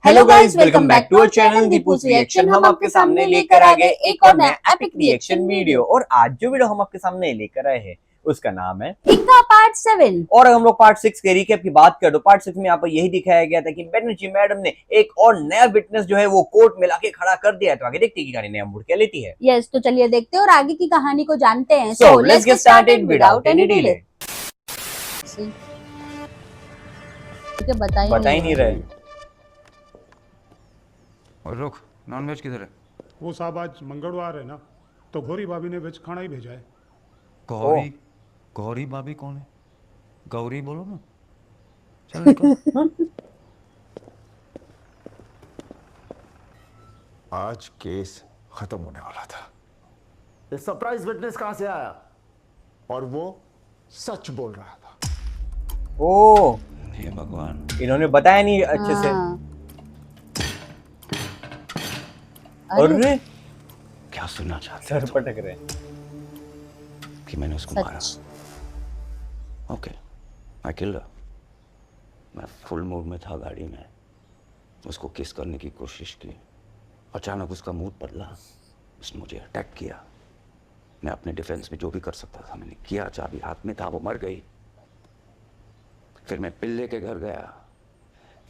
Hello guys, welcome back to our channel Deepu's reaction. हम आपके सामने लेकर आ गए एक और नया एपिक रिएक्शन वीडियो। और आज जो वीडियो हम आपके सामने लेकर आए हैं उसका नाम है इक्का पार्ट 7। और हम लोग पार्ट 6 के रिकैप की बात करें तो पार्ट 6 में यहाँ पर यही दिखाया गया था कि बैनर्जी मैडम ने एक और नया विटनेस जो है वो कोर्ट में लाके खड़ा कर दिया है। तो आगे देखते हैं कि कहानी नया मोड़ क्या लेती है। यस, तो चलिए देखते हैं और आगे की कहानी को जानते हैं। So let's get started without any delay. बता ही नहीं रहे। और रुक, नॉनवेज किधर है? वो साहब आज मंगलवार है ना, तो गौरी भाभी ने वेज खाना ही भेजा है। गौरी? गौरी भाभी कौन है? गौरी बोलो ना। चल निकल। आज केस खत्म होने वाला था। ये सरप्राइज विटनेस कहां से आया? और वो सच बोल रहा था। ओ हे भगवान, इन्होंने बताया नहीं अच्छे से। अरे क्या सुनना चाहते सर हो? पटक रहे कि मैंने उसको मारा। Okay, I killed her. मैं फुल मूड में था, गाड़ी में उसको किस करने की कोशिश की। अचानक उसका मूड बदला, उसने मुझे अटैक किया। मैं अपने डिफेंस में जो भी कर सकता था मैंने किया। चाबी हाथ में था, वो मर गई। फिर मैं पिल्ले के घर गया,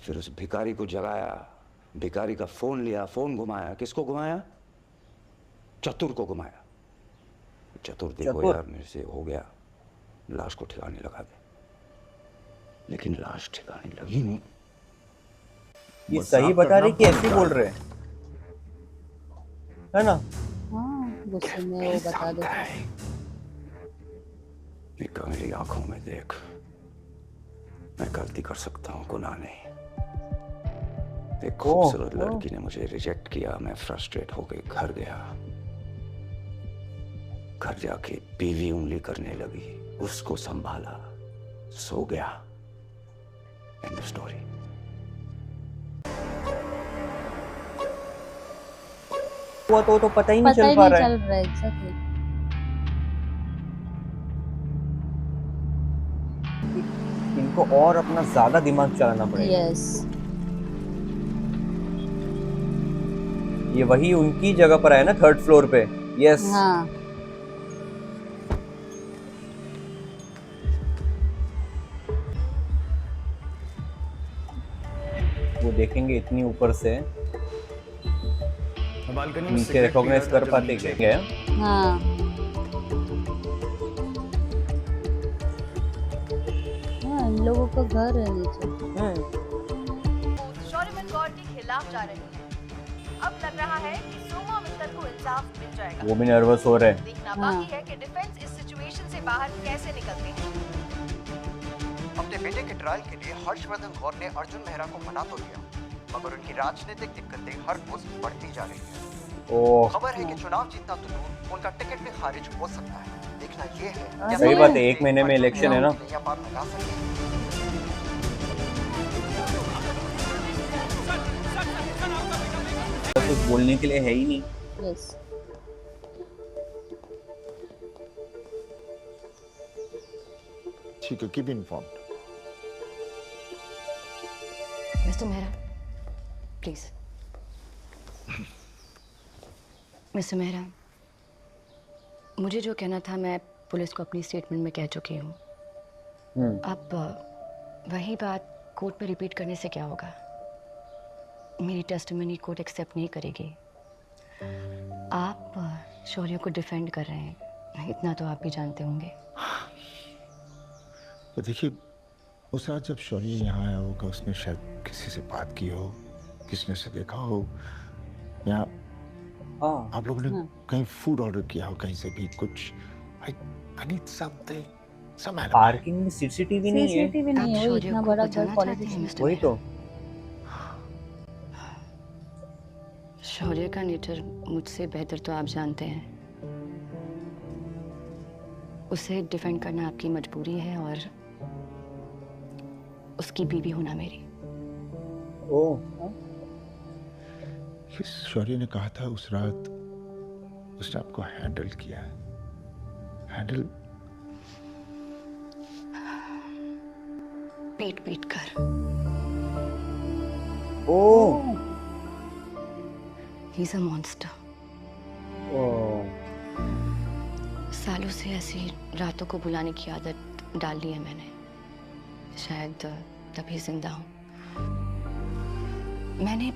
फिर उस भिखारी को जगाया, भिखारी का फोन लिया, फोन घुमाया। किसको घुमाया? चतुर को घुमाया। चतुर देखो यार, मेरे से हो गया, लाश को ठिकाने लगा दे। लेकिन लाश ठिकाने लगी नहीं। ये सही बता रहे कि ऐसे बोल रहे हैं, है ना? हाँ, गुस्से में वो बता दे। निका, मेरी आंखों में देख, मैं गलती कर सकता हूँ, गुनाह नहीं। एक खूबसूरत लड़की ने मुझे रिजेक्ट किया। मैं फ्रस्ट्रेट होकर घर गया। घर जाके बीवी उंगली करने लगी, उसको संभाला, सो गया। End of story. हुआ तो पता ही नहीं चल पा रहा है। एग्जैक्टली। इनको और अपना ज्यादा दिमाग चलाना पड़ेगा। यस, ये वही उनकी जगह पर है ना, 3rd फ्लोर पे। यस। हाँ। वो देखेंगे इतनी ऊपर से, बालकनी में नीचे रिकॉग्नाइज कर पाते क्या? हाँ, इन लोगों का घर है नीचे। शौर्यमन गौर के खिलाफ जा रही है। अब लग रहा है कि सोमा मित्तल को इंसाफ मिल जाएगा। वो भी नर्वस हो रहे हैं। देखना बाकी है कि डिफेंस इस सिचुएशन से बाहर कैसे निकलते हैं। अपने बेटे के ट्रायल के लिए हर्षवर्धन गौर ने अर्जुन मेहरा को मना तो लिया, मगर उनकी राजनीतिक दिक्कतें हर रोज बढ़ती जा रही है। खबर है कि चुनाव जीतना तो दूर, उनका टिकट भी खारिज हो सकता है। देखना ये है सही बात है, 1 महीने में इलेक्शन है ना। कुछ बोलने के लिए है ही नहीं। यस। ठीक है, keep informed. Mister Mehra, please. Mister Mehra, मुझे जो कहना था मैं पुलिस को अपनी स्टेटमेंट में कह चुकी हूँ। अब वही बात कोर्ट में रिपीट करने से क्या होगा? मेरी टेस्टिमनी कोर्ट एक्सेप्ट नहीं करेगी। आप शौर्य को डिफेंड कर रहे हैं, इतना तो आप भी जानते होंगे। तो देखिए, उस रात जब शौर्य यहाँ आया होगा, उसने शायद किसी से बात की हो, किसी ने उसे देखा हो, या आप लोगों ने कहीं फूड ऑर्डर किया हो, कहीं से भी कुछ। I need something, some alibi. Parking में सीसीटीवी नहीं है। सीसीटीवी नहीं है, वो इतना बड़ा घर पॉलिटिशियन। वही तो। शौर्य का नेचर मुझसे बेहतर तो आप जानते हैं। उसे डिफेंड करना आपकी मजबूरी है और उसकी बीवी होना मेरी। शौर्य ने कहा था उस रात उसने आपको हैंडल किया है। हैंडल? पीट पीट कर। ओह ही इज अ मॉन्स्टर। सालों से ऐसी रातों को बुलाने की आदत डाल ली है मैंने, शायद तभी जिंदा हूँ। मैंने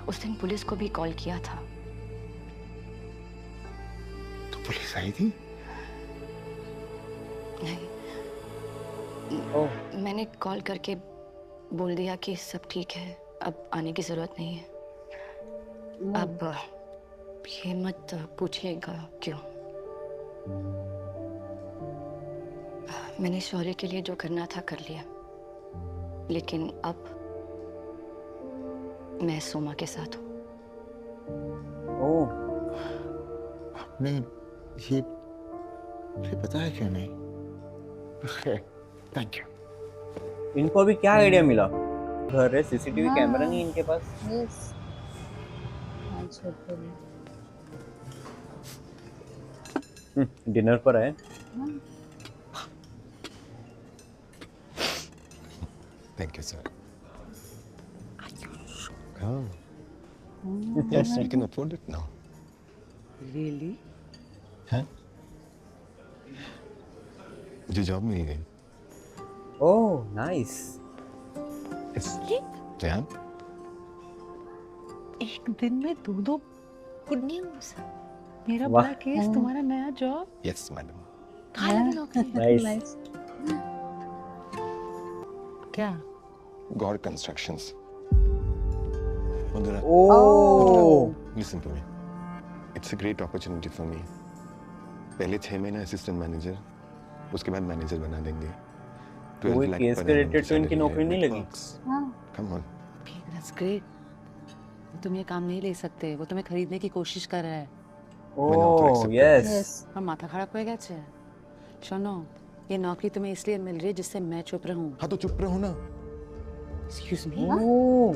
उस दिन पुलिस को भी कॉल किया था। तो पुलिस आई थी? नहीं, मैंने कॉल करके बोल दिया कि सब ठीक है, अब आने की जरूरत नहीं है। अब ये मत पूछिएगा क्यों। मैंने शौर्य के लिए जो करना था कर लिया, लेकिन अब मैं सोमा के साथ हूँ। ओह आपने ये बताया क्यों नहीं? Thank you. इनको अभी क्या आइडिया मिला? घर है, सीसीटीवी कैमरा नहीं इनके पास। यस छोटे डिनर पर आए। Thank you, sir. Oh. Yes, we can afford it now. Really? Huh? मुझे जॉब मिल गई। Oh nice. रेहान? एक दिन में दो गुड न्यूज़। मेरा वाह। बड़ा केस, तुम्हारा नया जॉब। Yes, madam. कहाँ लगी नौकरी? नाइस। क्या? God Constructions. Madhura, oh listen to me. It's a great opportunity for me. पहले 6 महीने असिस्टेंट मैनेजर, उसके बाद मैनेजर बना देंगे। वो केस के रिलेटेड तो इनकी नौकरी नहीं लगी। Come on. That's great. तुम ये काम नहीं ले सकते, वो तुम्हें खरीदने की कोशिश कर रहा है। Oh yes. और माथा खराब हो गया है। सुनो, ये नौकरी तुम्हें इसलिए मिल रही है जिससे मैं चुप रहूं। हाँ तो चुप रहो ना। Excuse me? ओह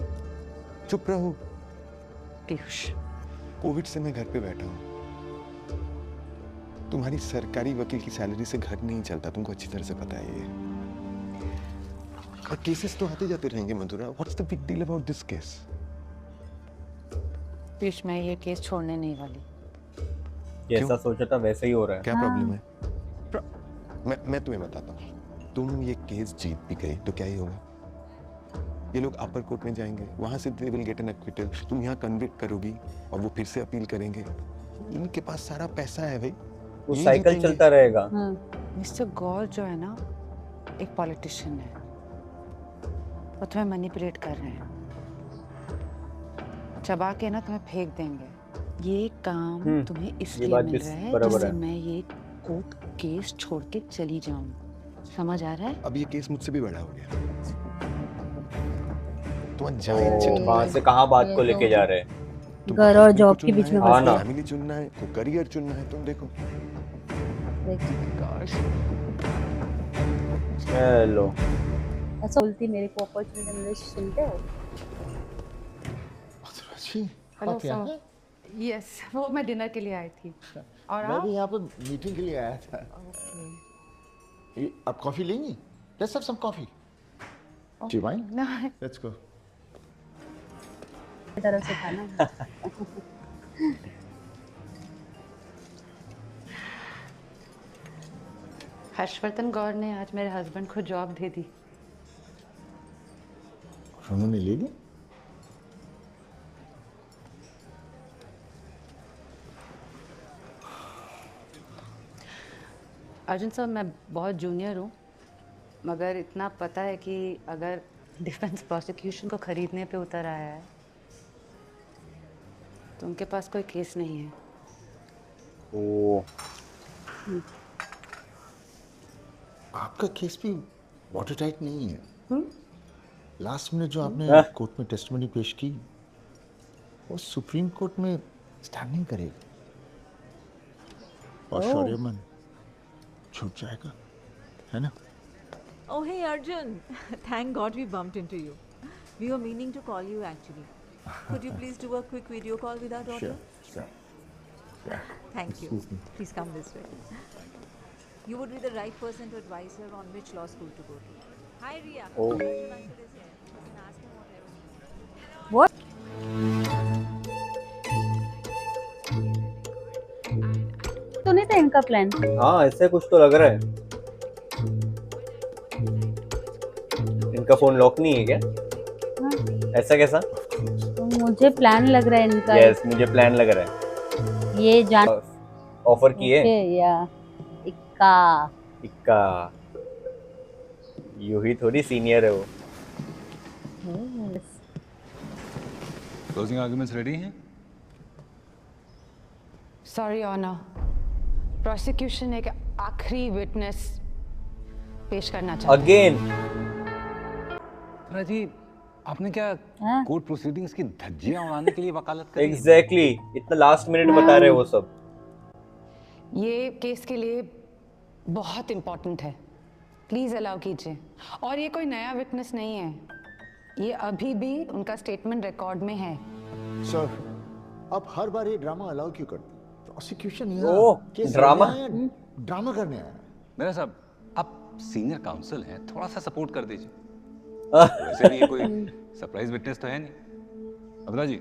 चुप रहो। पीयूष, कोविड से मैं घर पे बैठा हूँ। तुम्हारी सरकारी वकील की सैलरी से घर नहीं चलता, तुमको अच्छी तरह से पता है ये। और केसेस तो आते जाते रहेंगे मधुरा। What's the big deal about this case? Piyush, मैं ये केस छोड़ने नहीं वाली। जैसा सोचा था वैसा ही हो रहा है। क्या प्रॉब्लम है? मैं तुम्हें बताता हूँ। तुम ये केस जीत भी गई तो क्या ही होगा? ये लोग अपर कोर्ट में जाएंगे, वहां से they will get an acquittal. तुम यहाँ कन्विक्ट करोगी और वो फिर से अपील करेंगे। इनके पास सारा पैसा है भाई, वो साइकिल चलता रहेगा। मिस्टर गौर जो है ना, एक पॉलिटिशियन है। वो तुम्हें मैनिपुलेट कर रहे हैं, चबा के ना तुम्हें फेंक देंगे। ये काम तुम्हें इसलिए मिल रहा है जिससे मैं ये कोर्ट केस छोड़ के चली जाऊं। समझ आ रहा है? अब ये केस मुझसे भी बड़ा हो गया। वहाँ से कहाँ बात को लेके जा रहे हैं? घर और जॉब के बीच में हाँ ना। फैमिली चुनना है, को करियर चुनना है, तुम देखो। हेलो। ऐसा बोलती मेरे को अपॉर्चुनिटी मिले, सुनते हो? हेलो यस, वो मैं डिनर के लिए आई थी। और मैं भी यहाँ पर मीटिंग के लिए आया था। आप कॉफी लेंगी? Let's have some coffee. Do you mind? No. Let's go. तरफ से खाना। हर्षवर्धन गौर ने आज मेरे हस्बैंड को जॉब दे दी। उन्होंने ले ली? अर्जुन साहब, मैं बहुत जूनियर हूँ, मगर इतना पता है कि अगर डिफेंस प्रोसिक्यूशन को खरीदने पे उतर आया है तो उनके पास कोई केस नहीं है। ओह आपका केस भी वाटर टाइट नहीं है। लास्ट में जो आपने कोर्ट में टेस्टिमनी पेश की, वो सुप्रीम कोर्ट में स्टैंड नहीं करेगा और शौर्यमन छूट जाएगा, है ना? Oh, hey Arjun. Thank God we bumped into you. We were meaning to call you actually. Could you please do a quick video call with our daughter? Sure. Thank you. Please come this way. You would be the right person to advise her on which law school to go to. Hi Ria. Oh. Arjun Uncle is here. You can ask him whatever you need. What? तो नहीं था इनका plan? हाँ ऐसे कुछ तो लग रहा है। इनका फोन लॉक नहीं है क्या? हाँ। ऐसा कैसा? तो मुझे प्लान लग रहा है इनका। यस मुझे प्लान लग रहा है। ये जान ऑफर किए या इक्का यूं ही थोड़ी सीनियर है वो। क्लोजिंग आर्गुमेंट्स रेडी हैं? सॉरी ऑनर, प्रोसिक्यूशन एक आखिरी विटनेस पेश करना चाहता है। अगेन जी आपने क्या कोर्ट प्रोसीडिंग्स की धज्जियां उड़ाने के लिए वकालत करी? एग्जैक्टली इतना लास्ट मिनट बता रहे वो सब। ये केस के लिए बहुत इंपॉर्टेंट है, प्लीज अलाउ कीजिए। और ये कोई नया विटनेस नहीं है, ये अभी भी उनका स्टेटमेंट रिकॉर्ड में है। सर आप हर बार ये ड्रामा अलाउ क्यों करते? प्रोसिक्यूशन ड्रामा ड्रामा करने आया। मेरा साहब आप सीनियर काउंसिल हैं, थोड़ा सा सपोर्ट कर दीजिए। वैसे भी ये कोई सरप्राइज विटनेस तो है नहीं। अबरा जी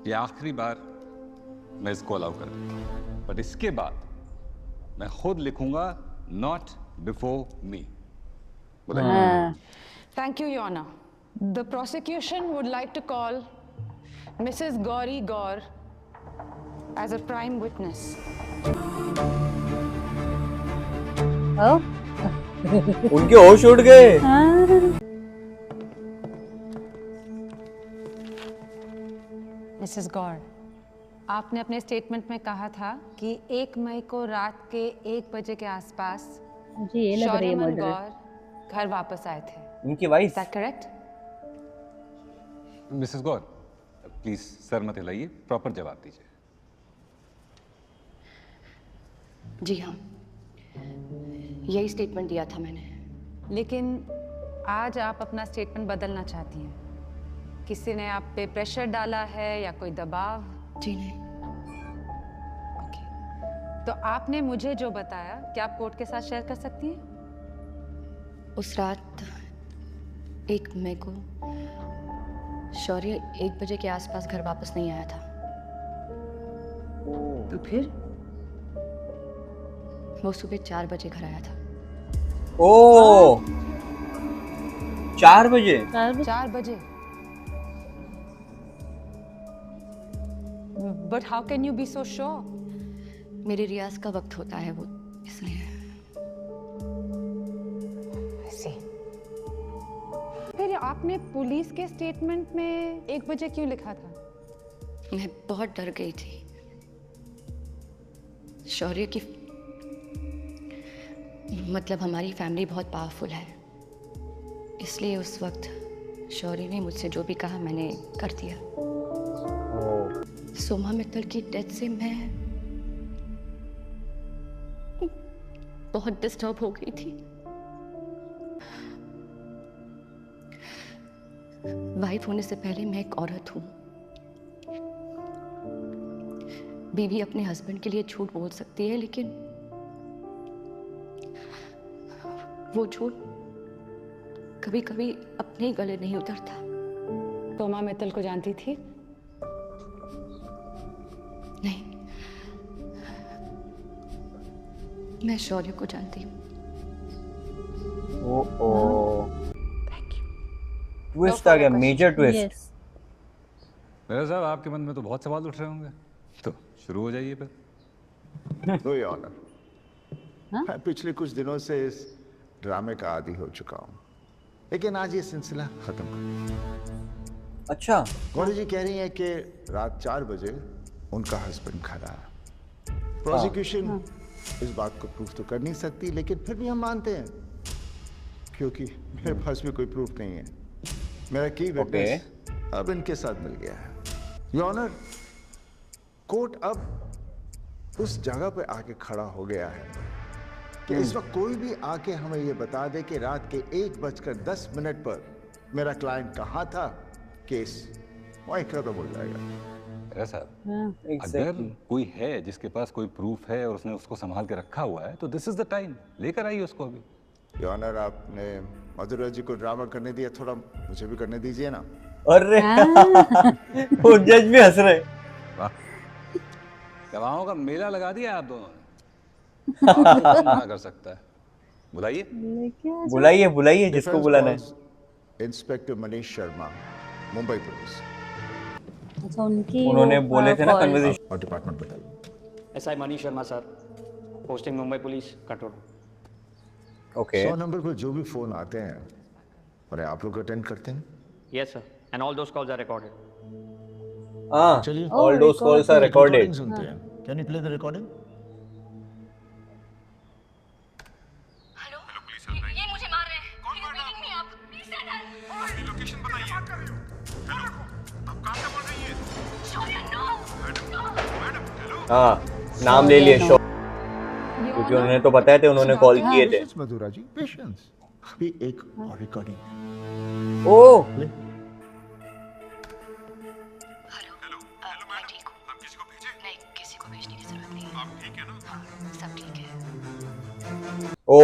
ये आखिरी बार मैं इसको अलाउ कर दूंगा, बट इसके बाद मैं खुद लिखूंगा not before me. Thank you your honour. The prosecution would like to call Mrs Gauri Gaur as a prime witness. उनके होश उड़ गए। मिसेस गौर, आपने अपने स्टेटमेंट में कहा था कि 1 मई को रात के 1 बजे के आसपास शौर्यमन गौर घर वापस आए थे। उनकी wife? Is that correct? Mrs Gaur please sir मत हिलाइए, प्रॉपर जवाब दीजिए। जी हाँ, यही स्टेटमेंट दिया था मैंने। लेकिन आज आप अपना स्टेटमेंट बदलना चाहती हैं। किसी ने आप पे प्रेशर डाला है या कोई दबाव? जी नहीं। ओके, तो आपने मुझे जो बताया क्या आप कोर्ट के साथ शेयर कर सकती हैं? उस रात 1 मई को शौर्य 1 बजे के आसपास घर वापस नहीं आया था। तो फिर? वो सुबह 4 बजे घर आया था। ओ 4 बजे? 4 बजे? But how can you be so sure? मेरे रियाज का वक्त होता है वो, इसलिए। फिर आपने पुलिस के स्टेटमेंट में 1 बजे क्यों लिखा था? मैं बहुत डर गई थी। शौर्य की मतलब हमारी फैमिली बहुत पावरफुल है, इसलिए उस वक्त शौर्य ने मुझसे जो भी कहा मैंने कर दिया। सोमा मित्तल की डेथ से मैं बहुत डिस्टर्ब हो गई थी। वाइफ होने से पहले मैं एक औरत हूं। बीवी अपने हस्बैंड के लिए झूठ बोल सकती है, लेकिन वो झूठ कभी कभी अपने ही गले नहीं उतरता। सोमा मित्तल को जानती थी? नहीं, मैं शौर्य को जानती हूँ। ट्विस्ट आ गया, मेजर ट्विस्ट। मेरा साहब आपके मन में तो बहुत सवाल उठ रहे होंगे, तो शुरू हो जाइए फिर। नो योर ऑनर, मैं पिछले कुछ दिनों से इस ड्रामे का आदी हो चुका हूँ, लेकिन आज ये सिलसिला खत्म कर। अच्छा, गौरी जी कह रही हैं कि रात 4 बजे उनका हस्बैंड घर आया। प्रोसिक्यूशन इस बात को प्रूफ तो कर नहीं सकती, लेकिन फिर भी हम मानते हैं क्योंकि मेरे पास भी कोई प्रूफ नहीं है। मेरा की विटनेस अब इनके साथ मिल गया है। योर ऑनर, कोर्ट अब उस जगह पे आके खड़ा हो गया है कि इस वक्त कोई भी आके हमें ये बता दे कि रात के 1:10 पर मेरा क्लाइंट कहाँ था, केस वहीं खत्म हो जाएगा। साहब अगर कोई है जिसके पास कोई प्रूफ है और उसने उसको संभाल के रखा हुआ है, तो दिस इज द टाइम, लेकर आइए उसको अभी। योर ऑनर, आपने मधुरा जी को ड्रामा करने दिया, थोड़ा मुझे भी करने दीजिए ना। अरे वो जज भी हंस रहे। वाह, गवाहों का मेला लगा दिया आप दोनों ने। आप कौन मना कर सकता है? बुलाइए बुलाइए बुलाइए जिसको बुलाना है। Inspector Manish Sharma, Mumbai police. अच्छा उनकी उन्होंने बोले थे ना कन्वर्सेशन। और डिपार्टमेंट बताइए। SI Manish Sharma sir, posting Mumbai police कटोर। ओके 100 नंबर पर जो भी फोन आते हैं और आप लोग अटेंड करते हैं? Yes sir, and all those calls are recorded. हाँ, चलिए all those calls are recorded. सुनते हैं। Can you play the recording? ये मुझे मार रहे हैं। कौन मार रहा है? Please, आप प्लीज सेंड हेल्प। अपनी लोकेशन बताइए। क्या कर रही हो? हेलो, आप कहां से बोल रही हैं? शौर्य नो। Madam, hello. हाँ, नाम ले लिए शो, क्योंकि उन्होंने तो बताया थे, उन्होंने कॉल किए थे। मधुरा जी, पेशेंस। अभी एक और रिकॉर्डिंग। ओह हेलो, मैं ठीक हूँ। आप किसी को भेजे? नहीं, किसी को भेजने की जरूरत नहीं। आप ठीक है ना? हाँ, सब ठीक है। ओ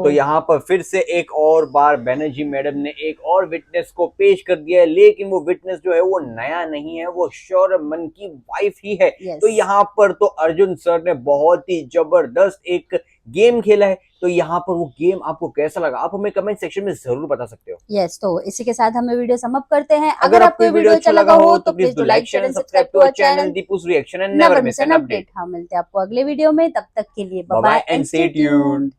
तो यहाँ पर फिर से एक और बार बैनर्जी मैडम ने एक और विटनेस को पेश कर दिया है, लेकिन वो विटनेस जो है वो नया नहीं है, वो शौर्य मन की वाइफ ही है। तो यहाँ पर तो अर्जुन सर ने बहुत ही जबरदस्त एक गेम खेला है। तो यहाँ पर वो गेम आपको कैसा लगा, आप हमें कमेंट सेक्शन में जरूर बता सकते हो। यस, तो इसी के साथ हमें वीडियो समाप्त करते हैं। अगर आपको ये वीडियो अच्छा लगा हो तो please do like, share and subscribe to our channel Deepu's reaction and never miss an update. हम मिलते हैं आपको अगले वीडियो में, तब तक के लिए bye bye and stay tuned.